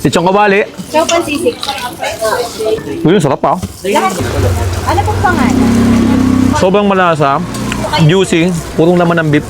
Lechong kawali. Chow pan sisig. Uy, sarap ah. Ano pong pangalan? Sobrang malasa. Juicy. Purong laman ng beef.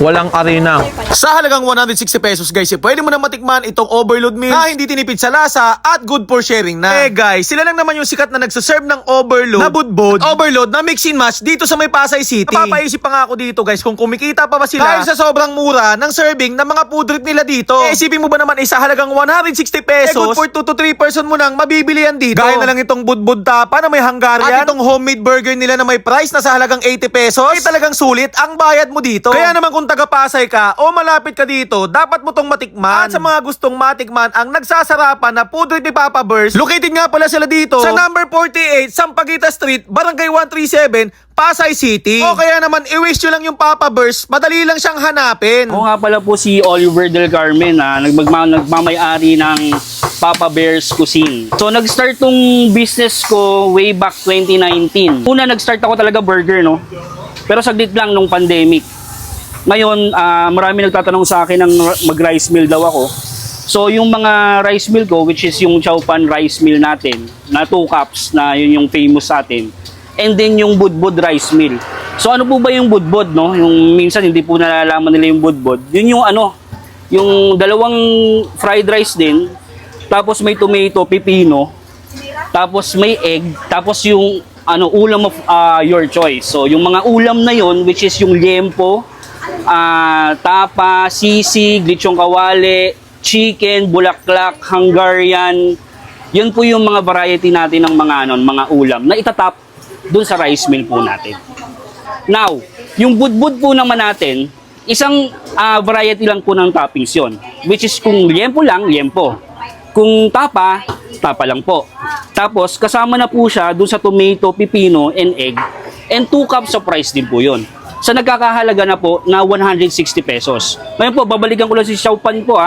Walang arena. Sa halagang 160 pesos guys, pwede mo na matikman itong overload meals na hindi tinipid sa lasa at good for sharing na. Guys, sila lang naman yung sikat na nagsaserve ng overload na budbod at overload na mix and match dito sa may Pasay City. Napapaisip pa nga ako dito guys kung kumikita pa ba sila dahil sa sobrang mura ng serving ng mga food trip nila dito. Isipin mo ba naman sa halagang 160 pesos, good for 2 to 3 person mo nang mabibili yan dito. Gaya na lang itong budbod tapa na may Hungarian at itong homemade burger nila na may price na sa halagang 80 pesos. Ay talagang sulit ang bayad mo dito. Kaya naman kung taga Pasay ka o malapit ka dito, dapat mo tong matikman. At sa mga gustong matikman ang nagsasarapan na food trip ni Papa Burst, located nga pala sila dito sa number 48 Sampaguita Street, Barangay 137, Pasay City. O kaya naman i-wish nyo lang yung Papa Burst, madali lang siyang hanapin. Ako nga pala po si Oliver Del Carmen, nagmamay-ari ng Papa Bear's Cuisine. So nag-start tong business ko way back 2019. Una nag-start ako talaga burger, no? Pero saglit lang nung pandemic. Ngayon, marami nagtatanong sa akin ng mag-rice mill daw ako. So, yung mga rice mill ko, which is yung Chow Pan rice mill natin, na 2 cups, na yun yung famous sa atin. And then yung budbod rice mill. So, ano po ba yung budbod, no? Yung minsan hindi po nalalaman nila yung budbod. Yun yung yung dalawang fried rice din, tapos may tomato, pipino, tapos may egg, tapos yung ulam of your choice. So, yung mga ulam na yun, which is yung liempo, tapa, sisig, lechong kawali, chicken, bulaklak, Hungarian. Yun po yung mga variety natin ng mga ulam na itatap dun sa rice mill po natin. Now, yung budbud po naman natin, isang variety lang po ng toppings yun. Which is kung liempo lang, liempo. Kung tapa, tapa lang po. Tapos, kasama na po siya dun sa tomato, pipino, and egg. And 2 cups of rice din po yun. Sa nagkakahalaga na po na 160 pesos. Ngayon po, babalikan ko lang si Chow Pan po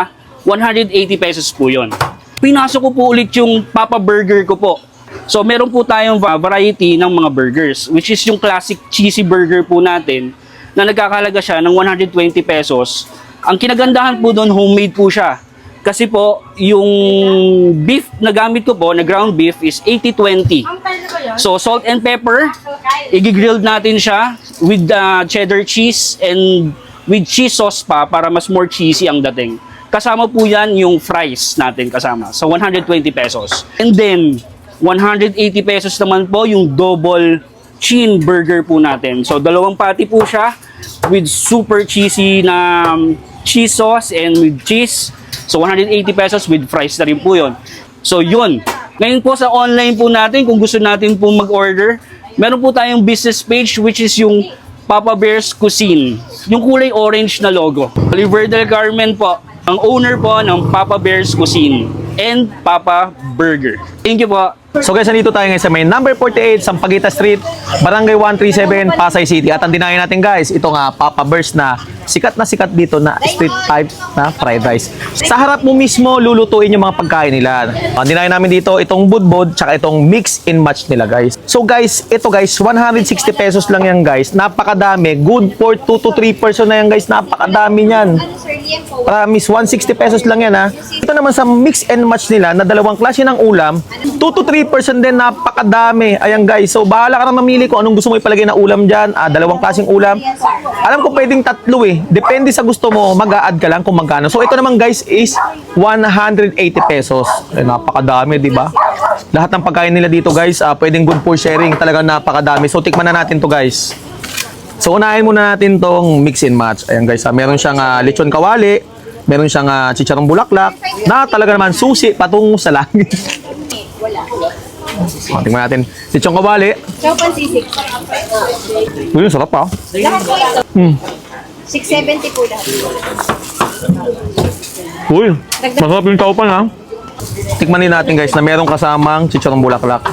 180 pesos po yun. Pinasok ko po ulit yung Papa Burger ko po. So meron po tayong variety ng mga burgers, which is yung classic cheesy burger po natin na nagkakahalaga siya ng 120 pesos. Ang kinagandahan po doon, homemade po siya. Kasi po, yung beef na gamit ko po, na ground beef, is 80-20. So, salt and pepper, i-grilled natin siya with cheddar cheese and with cheese sauce pa para mas more cheesy ang dating. Kasama po yan yung fries natin kasama. So, 120 pesos. And then, 180 pesos naman po yung double chin burger po natin. So, 2 patty po siya with super cheesy na cheese sauce and with cheese. So, 180 pesos with fries na rin po yun. So, yun. Ngayon po sa online po natin, kung gusto natin po mag-order, meron po tayong business page which is yung Papa Bear's Cuisine. Yung kulay orange na logo. Oliver Del Carmen po, ang owner po ng Papa Bear's Cuisine and Papa Burger. Thank you po. So guys, nandito tayo ngayon sa may number 48 Sampaguita Street, Barangay 137, Pasay City. At ang dinayo natin guys, ito nga Papa Burst na sikat dito na street type na fried rice. Sa harap mo mismo, lulutuin yung mga pagkain nila. Ang dinayo namin dito, itong budbod, tsaka itong mix and match nila guys. So guys, ito guys, 160 pesos lang yan guys. Napakadami. Good for 2 to 3 person na yan guys. Napakadami yan. Promise, 160 pesos lang yan ha. Ito naman sa mix and match nila na dalawang klase ng ulam, 2 to 3 person din, napakadami. Ayan guys, so bahala ka na mamili kung anong gusto mo ipalagay na ulam dyan. Dalawang klaseng ulam. Alam ko pwedeng 3 eh. Depende sa gusto mo, mag-a-add ka lang kung magkano. So ito naman guys is 180 pesos. Ay, napakadami, di ba? Lahat ng pagkain nila dito guys, pwedeng good for sharing. Talagang napakadami. So tikman na natin to guys. So unahin muna natin tong mix and match. Ayan guys, meron siyang lechon kawali, meron siyang chicharong bulaklak, na talaga naman susi patungo sa langit. Tingnan natin. Lechon kawali. Chow pan sisig. Uy, sarap pa. Lahat po ito. 670 po lahat. Uy, masarap yung chow pan ha. Tikman din natin guys na merong kasamang chicharong bulaklak.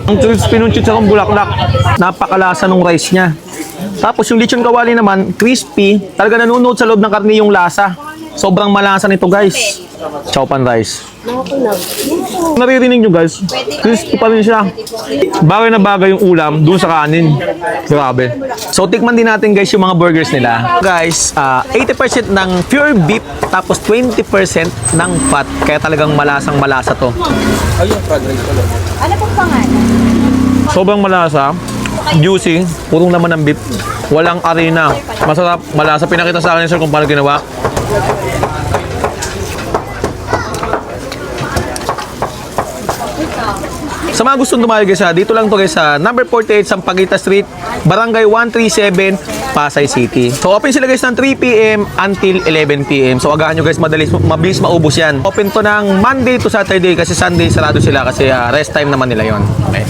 Ang crispy ng chicharong bulaklak. Napakalasa ng rice niya. Tapos yung lechon kawali naman, crispy. Talaga nanunood sa loob ng karne yung lasa. Sobrang malasa nito guys. Chow pan rice. Naririnig nyo guys, crispy pa rin siya. Bagay na bagay yung ulam dun sa kanin. Grabe. So tikman din natin guys yung mga burgers nila. Guys, 80% ng pure beef tapos 20% ng fat. Kaya talagang malasang malasa to. Ano pong pangalan? Sobrang malasa, juicy, purong naman ng beef. Walang arena. Masarap, malasa. Pinakita sa akin sir kung paano ginawa. Sa mga gustong dumayo guys, dito lang to guys sa number 48 Sampaguita Street, Barangay 137, Pasay City. So open sila guys ng 3 PM until 11 PM. So agahan nyo guys, mabilis maubos yan. Open to ng Monday to Saturday kasi Sunday sarado sila kasi rest time naman nila yon. Okay.